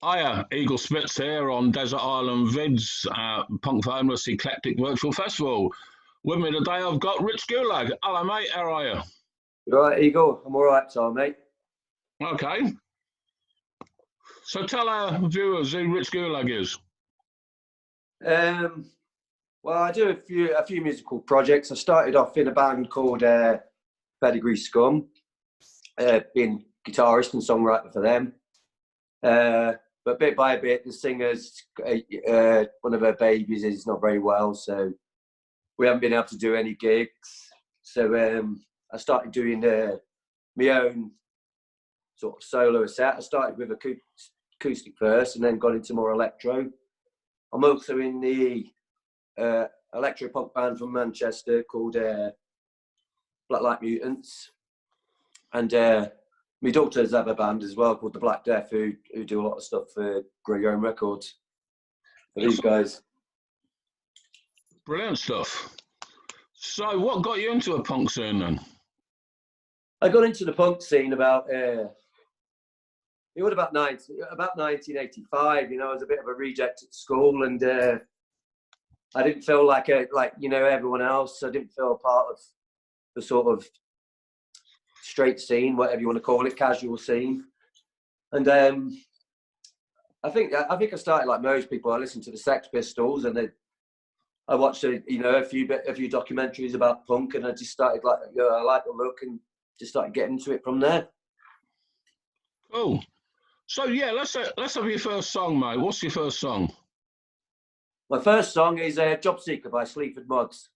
Hiya, Eagle Spitz here on Desert Island Vids, Punk Homeless Eclectic Virtual Festival. With me today I've got Rich Gulag. Hello mate, how are you? You all right, Eagle? I'm all right, Tom, mate. Okay, so tell our viewers who Rich Gulag is. Um, well, I do a few musical projects. I started off in a band called Pedigree Scum, being guitarist and songwriter for them. But bit by bit, the singer's one of her babies is not very well, so we haven't been able to do any gigs. So I started doing my own sort of solo set. I started with acoustic first, and then got into more electro. I'm also in the electro punk band from Manchester called Black Light Mutants, and my daughters have a band as well called the Black Death, who do a lot of stuff for Grey Own Records. For these guys. Brilliant stuff. So what got you into a punk scene then? I got into the punk scene about 1985. You know, I was a bit of a reject at school, and I didn't feel like everyone else. I didn't feel part of the sort of straight scene, whatever you want to call it, casual scene. And I think I started like most people. I listened to the Sex Pistols, and I watched a few documentaries about punk, and I just started I like the look, and just started getting into it from there. Oh, so yeah, let's have your first song, mate. What's your first song? My first song is Job Seeker by Sleaford Mods.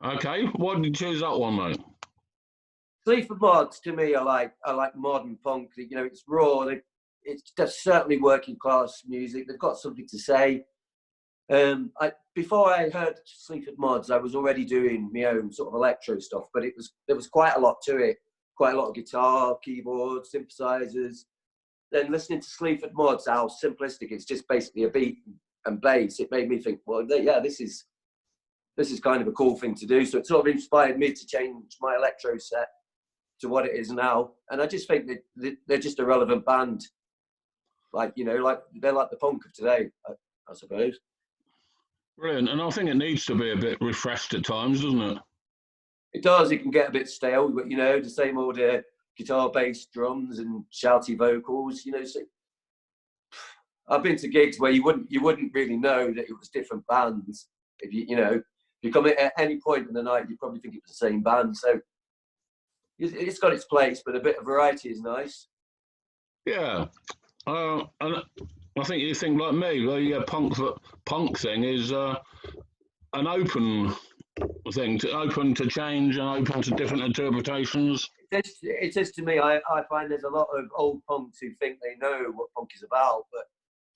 Okay, why did you choose that one, mate? Sleaford Mods, to me, I like modern punk. You know, it's raw. It's certainly working class music. They've got something to say. Before I heard Sleaford Mods, I was already doing my own sort of electro stuff, but there was quite a lot to it. Quite a lot of guitar, keyboards, synthesizers. Then listening to Sleaford Mods, how simplistic it's just basically a beat and bass. It made me think, well, yeah, this is kind of a cool thing to do. So it sort of inspired me to change my electro set to what it is now. And I just think that they're just a relevant band. Like they're like the punk of today, I suppose. Brilliant, and I think it needs to be a bit refreshed at times, doesn't it? It does. It can get a bit stale, but the same old guitar, bass, drums, and shouty vocals. So I've been to gigs where you wouldn't really know that it was different bands. If you come at any point in the night, you probably think it was the same band. So it's got its place, but a bit of variety is nice. Yeah, and I think you think like me. The punk thing is an open thing, open to change and open to different interpretations. It is to me. I find there's a lot of old punks who think they know what punk is about, but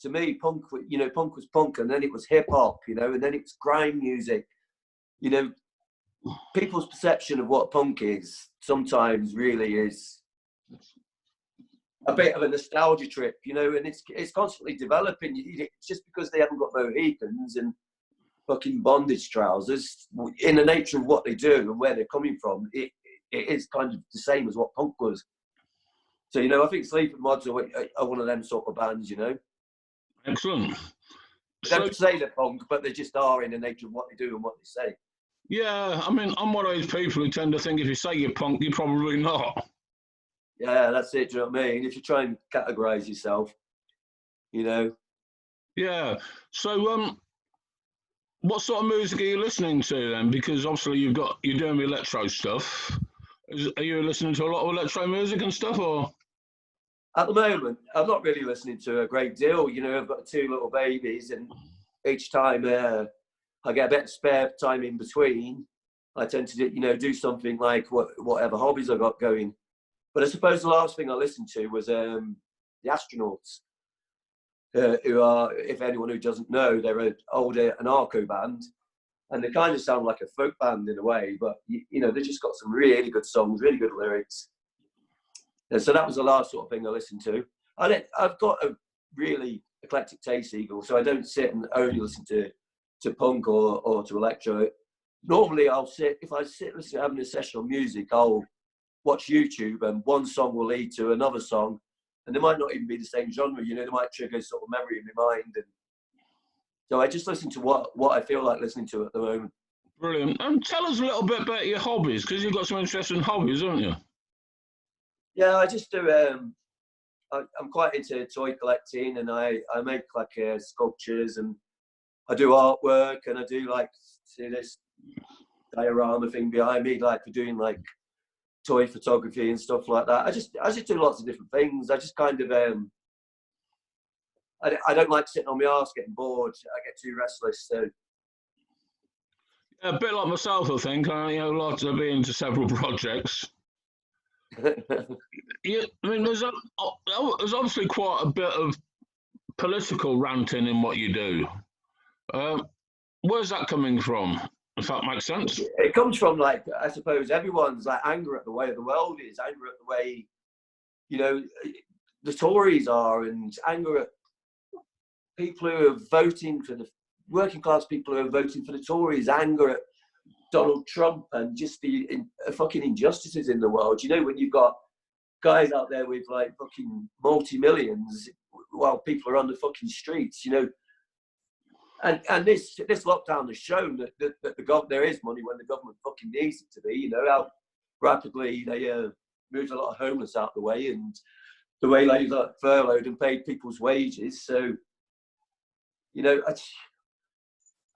to me, punk was punk, and then it was hip hop, and then it was grime music. People's perception of what punk is sometimes really is a bit of a nostalgia trip, and it's constantly developing. It's just because they haven't got Mohicans and fucking bondage trousers, in the nature of what they do and where they're coming from, it is kind of the same as what punk was. So, I think Sleaford Mods are one of them sort of bands, Excellent. They don't say they're punk, but they just are in the nature of what they do and what they say. Yeah, I mean, I'm one of those people who tend to think if you say you're punk, you're probably not. Yeah, that's it. Do you know what I mean? If you try and categorize yourself, Yeah. So, what sort of music are you listening to then? Because obviously you're doing the electro stuff. Are you listening to a lot of electro music and stuff, or? At the moment, I'm not really listening to a great deal. I've got 2 little babies, and each time I get a bit of spare time in between, I tend to do something like whatever hobbies I got going. But I suppose the last thing I listened to was the Astronauts, who are, if anyone who doesn't know, they're an older anarcho band, and they kind of sound like a folk band in a way, but they just got some really good songs, really good lyrics. And so that was the last sort of thing I listened to. I've got a really eclectic taste, Eagle, so I don't sit and only listen to punk or to electro. Normally, if I sit having a session on music, I'll watch YouTube, and one song will lead to another song, and they might not even be the same genre. You know, they might trigger sort of memory in my mind, and so I just listen to what I feel like listening to at the moment. Brilliant. And tell us a little bit about your hobbies, because you've got some interesting hobbies, haven't you? Yeah, I just do. I'm quite into toy collecting, and I make like sculptures, and I do artwork, and I do like see this diorama thing behind me, like for doing like toy photography and stuff like that. I just do lots of different things. I just kind of I don't like sitting on my arse getting bored. I get too restless. So A bit like myself, I think. I like to be into several projects. Yeah, I mean, there's obviously quite a bit of political ranting in what you do. Where's that coming from? If that makes sense. It comes from, like, I suppose everyone's like anger at the way the world is, anger at the way, you know, the Tories are, and anger at people who are voting for the working class people who are voting for the Tories, anger at Donald Trump, and just the fucking injustices in the world. You know, when you've got guys out there with like fucking multi-millions while people are on the fucking streets, you know. And this lockdown has shown that there is money when the government fucking needs it to be. You know how rapidly they moved a lot of homeless out the way, and the way they like furloughed and paid people's wages. So, you know,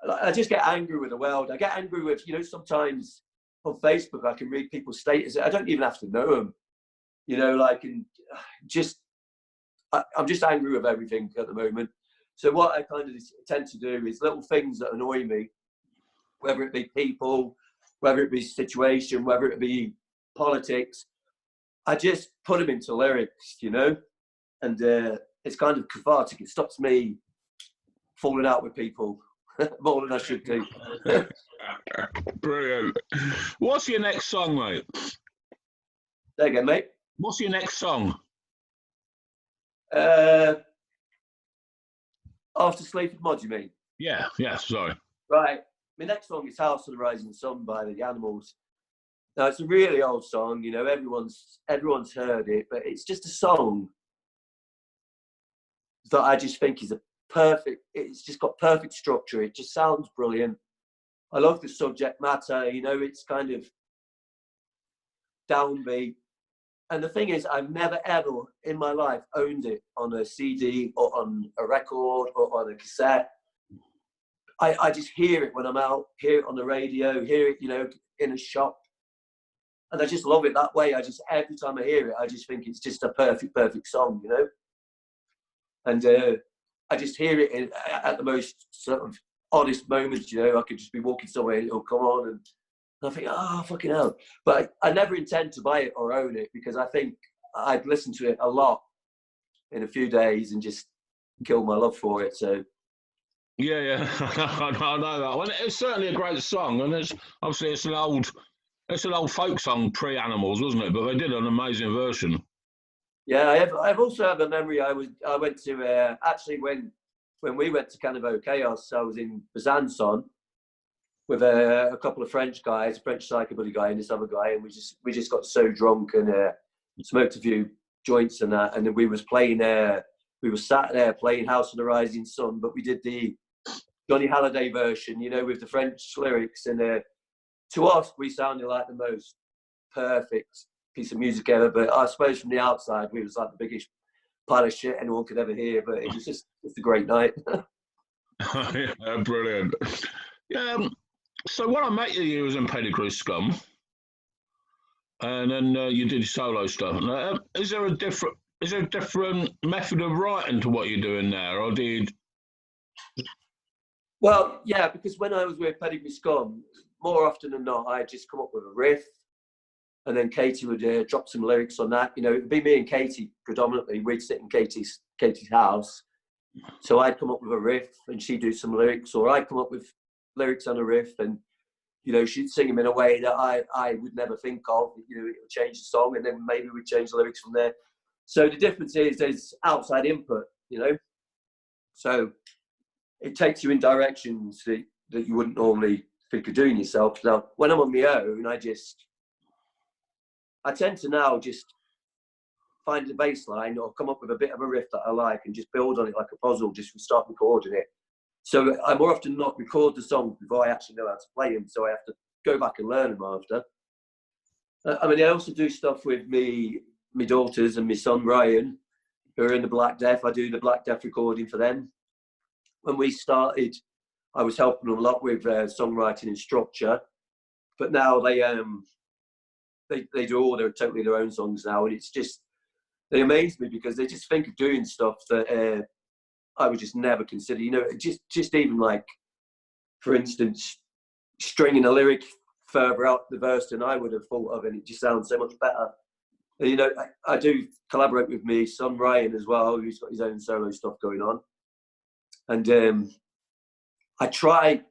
I just get angry with the world. I get angry with, you know, sometimes on Facebook I can read people's status. I don't even have to know them. You know, like, and I'm just angry with everything at the moment. So what I kind of tend to do is little things that annoy me, whether it be people, whether it be situation, whether it be politics, I just put them into lyrics, you know, and it's kind of cathartic. It stops me falling out with people more than I should do. Brilliant. What's your next song, mate? There you go, mate. What's your next song? After Sleeping Mod, you mean? Yeah, sorry. Right. My next song is House of the Rising Sun by the Animals. Now, it's a really old song, you know, everyone's heard it, but it's just a song that I just think is it's just got perfect structure. It just sounds brilliant. I love the subject matter, you know, it's kind of downbeat. And the thing is, I've never ever in my life owned it on a CD or on a record or on a cassette. I just hear it when I'm out, hear it on the radio, hear it, you know, in a shop. And I just love it that way. Every time I hear it, I just think it's just a perfect song, you know? And I just hear it at the most sort of oddest moments, you know? I could just be walking somewhere and it'll come on, and I think, oh, fucking hell. But I never intend to buy it or own it, because I think I'd listen to it a lot in a few days and just kill my love for it. So Yeah. I know that one. It's certainly a great song, and it's an old folk song pre-Animals, wasn't it? But they did an amazing version. Yeah, I've also have a memory. I went to actually when we went to Carnival Chaos, I was in Besançon with a couple of French guys, a French psychobilly guy and this other guy, and we just got so drunk and smoked a few joints and that, and then we was playing we were sat there playing House of the Rising Sun, but we did the Johnny Halliday version, you know, with the French lyrics, and to us we sounded like the most perfect piece of music ever, but I suppose from the outside we was like the biggest pile of shit anyone could ever hear, but it was just a great night. Yeah, brilliant. Yeah. So when I met you, you was in Pedigree Scum, and then you did solo stuff. Now, is there a different method of writing to what you're doing now, or did? Well, yeah, because when I was with Pedigree Scum, more often than not, I'd just come up with a riff, and then Katie would drop some lyrics on that. You know, it'd be me and Katie predominantly. We'd sit in Katie's house, so I'd come up with a riff, and she'd do some lyrics, or I'd come up with lyrics on a riff, and you know, she'd sing them in a way that I would never think of. You know, it would change the song, and then maybe we'd change the lyrics from there. So the difference is there's outside input, you know. So it takes you in directions that you wouldn't normally think of doing yourself. Now, when I'm on my own, I tend to now just find the bass line or come up with a bit of a riff that I like and just build on it like a puzzle just from start recording it. So I more often not record the songs before I actually know how to play them. So I have to go back and learn them after. I mean, I also do stuff with my daughters and my son Ryan, who are in the Black Death. I do the Black Death recording for them. When we started, I was helping them a lot with songwriting and structure, but now they do all totally their own songs now, and it's just, they amaze me because they just think of doing stuff that I would just never consider. You know, just even like, for instance, stringing a lyric further out the verse than I would have thought of, and it just sounds so much better. And, you know, I do collaborate with me son Ryan as well, who's got his own solo stuff going on, and I try,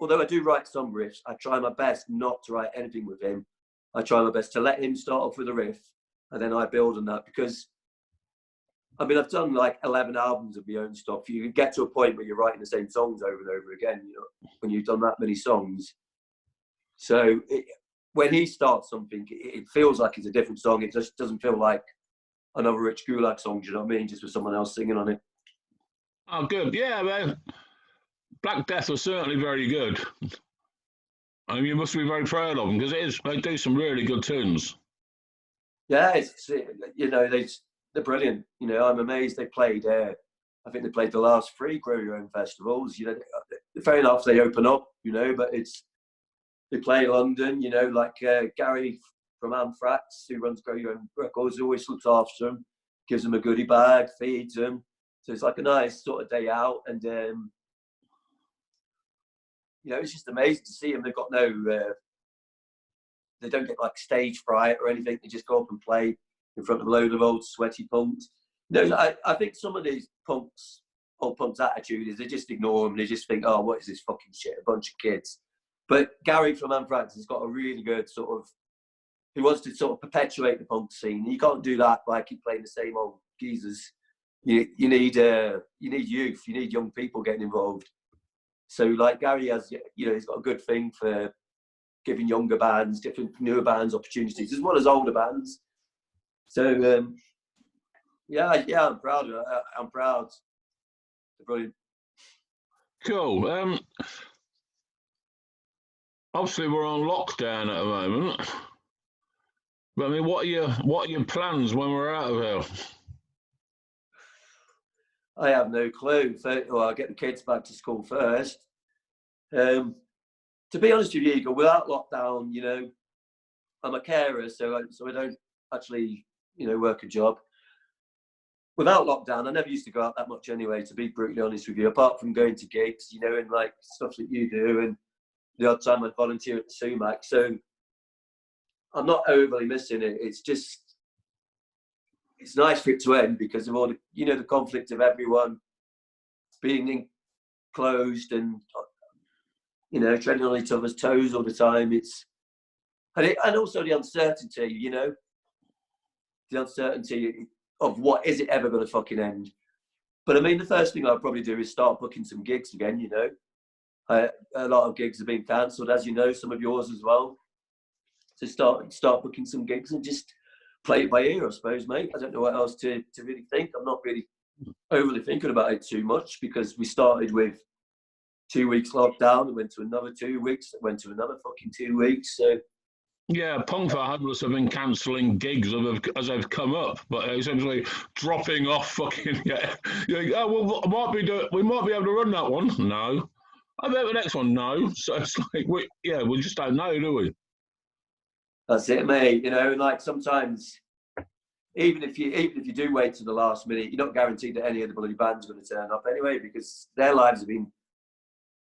although I do write some riffs, I try my best not to write anything with him. I try my best to let him start off with a riff, and then I build on that, because I mean, I've done like 11 albums of my own stuff. You can get to a point where you're writing the same songs over and over again, you know, when you've done that many songs. So when he starts something, it feels like it's a different song. It just doesn't feel like another Rich Gulag song, do you know what I mean? Just with someone else singing on it. Oh, good. Yeah, well, Black Death was certainly very good. I mean, you must be very proud of them, because they do some really good tunes. Yeah, it's, you know, they're brilliant. You know, I'm amazed they played. I think they played the last 3 Grow Your Own festivals. You know, fair enough, they open up, you know, but they play London. You know, like Gary from Anthrax, who runs Grow Your Own Records, always looks after them, gives them a goodie bag, feeds them. So it's like a nice sort of day out, and you know, it's just amazing to see them. They've got no, they don't get like stage fright or anything. They just go up and play in front of a load of old sweaty punks. No, I think some of these old punks' attitude is they just ignore them. They just think, oh, what is this fucking shit? A bunch of kids. But Gary from Anthrax has got a really good sort of, he wants to sort of perpetuate the punk scene. You can't do that by keep playing the same old geezers. You need youth. You need young people getting involved. So like Gary has, you know, he's got a good thing for giving younger bands, different newer bands opportunities, as well as older bands. So yeah, I'm proud of it. I'm proud. Brilliant. Cool. Obviously, we're on lockdown at the moment. But I mean, what are your plans when we're out of here? I have no clue. Well, I'll get the kids back to school first. To be honest with you, Igor, without lockdown, you know, I'm a carer, so I don't actually, you know, work a job. Without lockdown, I never used to go out that much anyway, to be brutally honest with you, apart from going to gigs, you know, and like stuff that you do, and the odd time I'd volunteer at the Sumac. So I'm not overly missing it. It's just, it's nice for it to end because of all the, you know, the conflict of everyone being enclosed and, you know, treading on each other's toes all the time. And also the uncertainty, you know, the uncertainty of what is it ever going to fucking end. But I mean, the first thing I'll probably do is start booking some gigs again, you know. A lot of gigs have been cancelled, as you know, some of yours as well. So start booking some gigs and just play it by ear, I suppose, mate. I don't know what else to really think. I'm not really overly thinking about it too much, because we started with 2 weeks lockdown, and went to another 2 weeks, went to another fucking 2 weeks. So Yeah, punk for Homeless have been cancelling gigs as they've come up, but essentially dropping off fucking. Yeah, oh well, we might be able to run that one. No, I bet the next one. No, so it's like we just don't know, do we? that's it, mate. You know, like sometimes, even if you do wait to the last minute, you're not guaranteed that any of the bloody band's going to turn up anyway, because their lives have been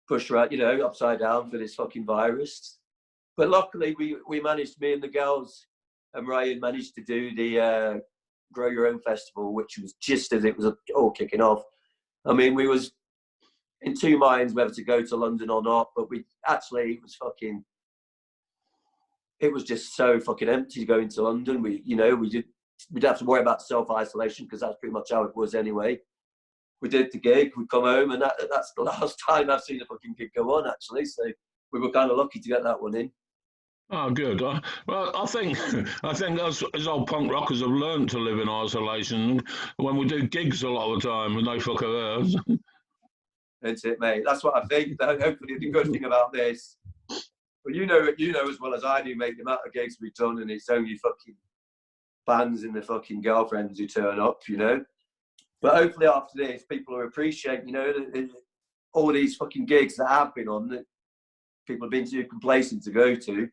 pushed right, you know, upside down for this fucking virus. But luckily, we managed, me and the girls and Ryan managed to do the Grow Your Own Festival, which was just as it was all kicking off. I mean, we was in 2 minds whether to go to London or not, but it was just so fucking empty going to London. We'd have to worry about self-isolation, because that's pretty much how it was anyway. We did the gig, we come home, and that's the last time I've seen a fucking gig go on, actually. So we were kind of lucky to get that one in. Oh, good. Well, I think as old punk rockers have learned to live in isolation when we do gigs a lot of the time with no fucker there. That's it, mate. That's what I think. Hopefully, the good thing about this, well, you know as well as I do, mate, the amount of gigs we've done, and it's only fucking bands and the fucking girlfriends who turn up, you know. But hopefully, after this, people will appreciate, you know, all these fucking gigs that I've been on that people have been too complacent to go to.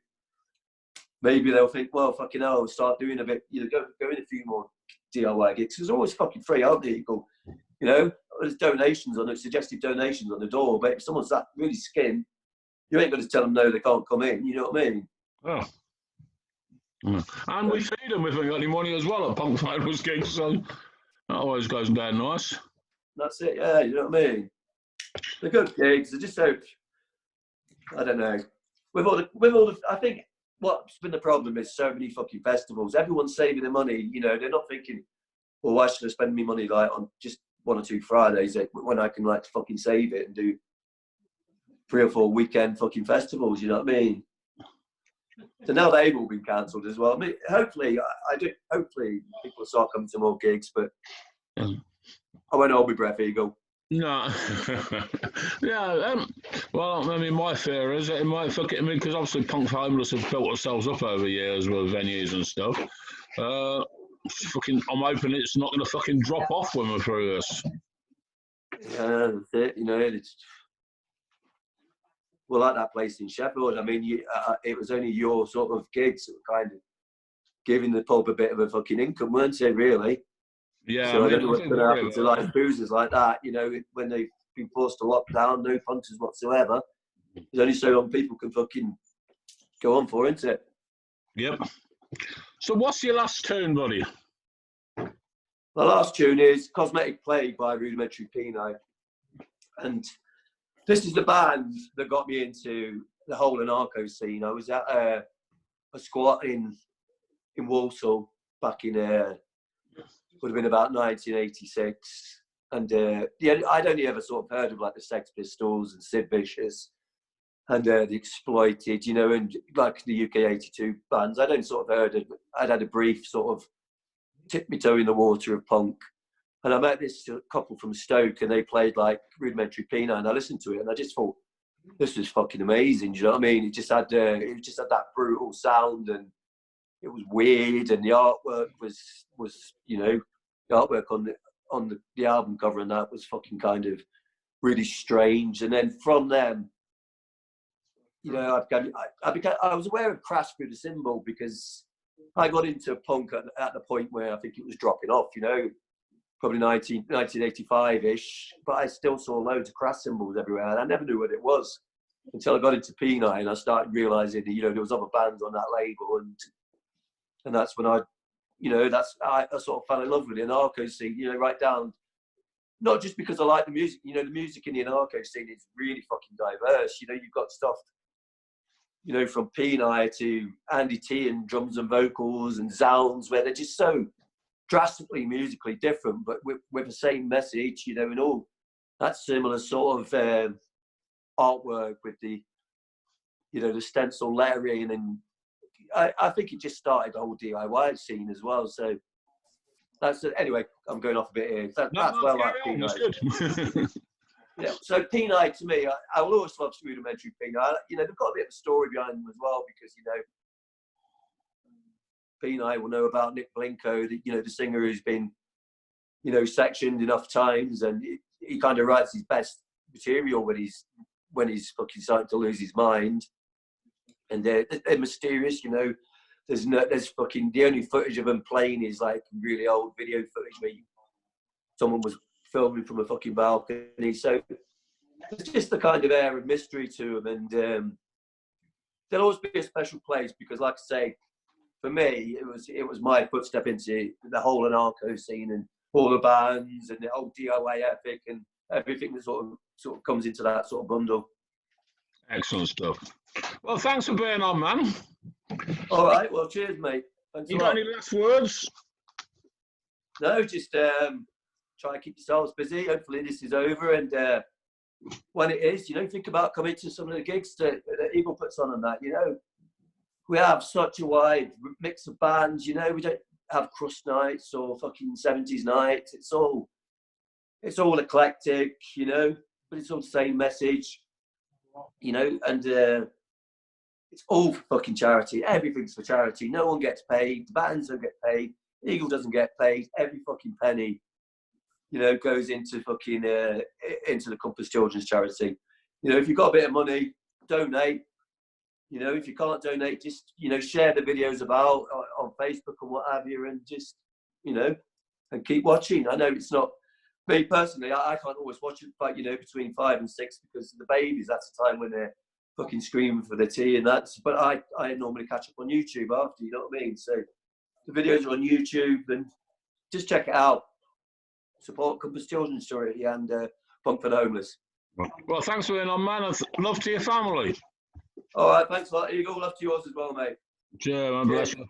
Maybe they'll think, well, fucking hell, I'll start doing a bit, you know, go in a few more DIY gigs. There's always fucking free, aren't they? You know, there's donations on it, suggestive donations on the door. But if someone's that really skin, you ain't going to tell them no, they can't come in. You know what I mean? Oh. And we feed them if we got any money as well at Punk Fighters gigs, so that always goes down nice. That's it, yeah, you know what I mean? They're good gigs. They're just so, I don't know. With all the, I think what's been the problem is so many fucking festivals. Everyone's saving their money. You know, they're not thinking, well, why should I spend my money like on just 1 or 2 Fridays when I can like fucking save it and do 3 or 4 weekend fucking festivals? You know what I mean? So now they've all been cancelled as well. I mean, hopefully, hopefully people will start coming to more gigs, but I won't hold my breath, Eagle. No. Yeah, well, I mean, my fear is that it might fuck it. I mean, because obviously Punk Homeless have built ourselves up over years with venues and stuff. I'm hoping it's not going to fucking drop off when we're through this. Yeah, that's it. You know, it's well, like that place in Sheffield. I mean, it was only your sort of gigs that were kind of giving the pub a bit of a fucking income, weren't they? Really. Yeah, So I I mean, don't know what's going to happen to like boozers like that. You know, when they've been forced to lock down, no punters whatsoever. There's only so long people can fucking go on for, isn't it? Yep. So what's your last tune, buddy? My last tune is Cosmetic Plague by Rudimentary Penile. And this is the band that got me into the whole anarcho scene. I was at a squat in Walsall back in, would have been about 1986. And I'd only ever sort of heard of like the Sex Pistols and Sid Vicious and the Exploited, you know, and like the UK 82 bands. I'd only sort of heard of, I'd had a brief sort of tip my toe in the water of punk. And I met this couple from Stoke and they played like Rudimentary Penile and I listened to it and I just thought, this was fucking amazing. Do you know what I mean? It just had that brutal sound and it was weird and the artwork was you know, the artwork on the album cover and that was fucking kind of really strange. And then from them, you know, I was aware of Crash Through the Symbol because I got into punk at the point where I think it was dropping off, you know, probably 1985-ish, but I still saw loads of Crash symbols everywhere and I never knew what it was until I got into Penile and I started realising that, you know, there was other bands on that label and that's when I sort of fell in love with the anarcho scene, you know, right down, not just because I like the music, you know, the music in the anarcho scene is really fucking diverse. You know, you've got stuff, you know, from Penile to Andy T and drums and vocals and sounds where they're just so drastically musically different, but with the same message, you know, and all that similar sort of artwork with the, you know, the stencil lettering and I think it just started the whole DIY scene as well. So that's it. Anyway, I'm going off a bit here. That's well like Penile. Yeah. So Penile to me, I will always love Rudimentary Penile. You know, they've got a bit of a story behind them as well because, you know, Penile will know about Nick Blinko, you know, the singer who's been, you know, sectioned enough times and he kind of writes his best material when he's fucking starting to lose his mind. And they're mysterious, you know. There's fucking the only footage of them playing is like really old video footage where someone was filming from a fucking balcony. So it's just the kind of air of mystery to them, and there'll always be a special place because, like I say, for me, it was my footstep into the whole anarcho scene and all the bands and the whole DIY epic and everything that sort of comes into that sort of bundle. Excellent stuff. Well, thanks for being on, man. All right. Well, cheers, mate. Thanks you got any last words? No, just try and keep yourselves busy. Hopefully this is over. And when it is, you know, think about coming to some of the gigs that Eagle puts on and that, you know. we have such a wide mix of bands. You know, we don't have crust nights or fucking 70s nights. It's all eclectic, you know, but it's all the same message, you know, and it's all for fucking charity. Everything's for charity. No one gets paid. The bands don't get paid. Eagle doesn't get paid. Every fucking penny, you know, goes into fucking into the Compass Children's Charity. You know, if you've got a bit of money, donate. You know, if you can't donate, just, you know, share the videos about on Facebook and what have you, and just, you know, and keep watching. I know it's not, me personally, I can't always watch it, but, you know, between 5 and 6 because of the babies, that's the time when they're fucking screaming for the tea and that's, but I normally catch up on YouTube after, you know what I mean? So the videos are on YouTube and just check it out. Support Compass Children's Charity and Punk for the Homeless. Well, thanks for being on, man. Love to your family. All right, thanks a lot, Eagle. Love to yours as well, mate. Cheers, man. Bless you.